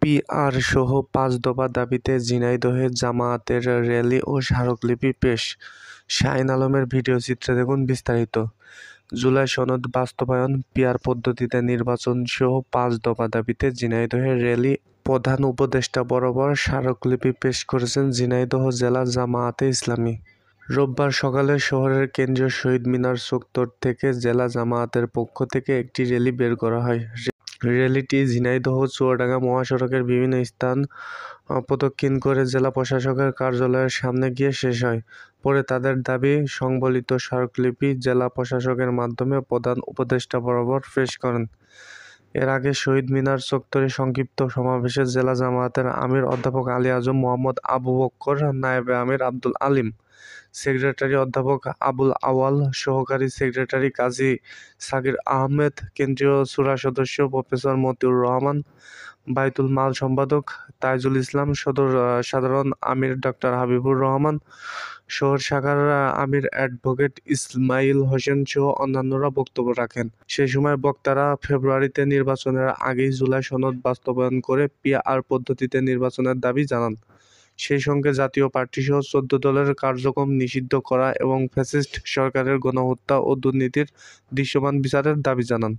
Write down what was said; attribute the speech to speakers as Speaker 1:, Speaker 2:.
Speaker 1: PR সহ ৫ দফা দাবিতে ঝিনাইদহে জামায়াতের র্যালি ও স্মারকলিপি পেশ। শাহীন আলমের ভিডিওচিত্রে দেখুন বিস্তারিত। জুলাই সনদ বাস্তবায়ন, পিআর পদ্ধতিতে নির্বাচন সহ ৫ দফা দাবিতে ঝিনাইদহে র্যালি প্রধান উপদেষ্টা বরাবর স্মারকলিপি পেশ করেছেন ঝিনাইদহ জেলা জামায়াতে ইসলামী। রোববার সকালে শহরের কেন্দ্রীয় শহীদ মিনার চত্বর থেকে জেলা জামায়াতের পক্ষ থেকে একটি র্যালি বের করা হয়। র্যালিটি ঝিনাইদহ-চুয়াডাঙ্গা মহাসড়কের বিভিন্ন স্থান প্রদক্ষিণ করে জেলা প্রশাসকের কার্যালয়ের সামনে গিয়ে শেষ হয়। পরে তাদের দাবি সংবলিত স্মারকলিপি জেলা প্রশাসকের মাধ্যমে প্রধান উপদেষ্টা বরাবর পেশ করেন। এর আগে শহীদ মিনার চত্বরে সংক্ষিপ্ত সমাবেশে জেলা জামায়াতের আমির অধ্যাপক আলী আজম মোহাম্মদ আবু বক্কর, নায়েবে আমির আব্দুল আলিম, সেক্রেটারি অধ্যাপক আবুল আওয়াল, সহকারী সেক্রেটারি কাজী সাকির আহমেদ, কেন্দ্রীয় শূরা সদস্য প্রফেসর মতিউর রহমান, বাইতুল মাল সম্পাদক তাইজুল ইসলাম, সাধারণ আমির ডক্টর হাবিবুর রহমান, শহর শাখার আমির অ্যাডভোকেট ইসমাইল হোসেন সহ অন্যান্যরা বক্তব্য রাখেন। সেই সময় বক্তারা ফেব্রুয়ারিতে নির্বাচনের আগেই জুলাই সনদ বাস্তবায়ন করে পিআর পদ্ধতিতে নির্বাচনের দাবি জানান। সেই সঙ্গে জাতীয় পার্টিসহ ১৪ দলের কার্যক্রম নিষিদ্ধ করা এবং ফ্যাসিস্ট সরকারের গণহত্যা ও দুর্নীতির দৃশ্যমান বিচারের দাবি জানান।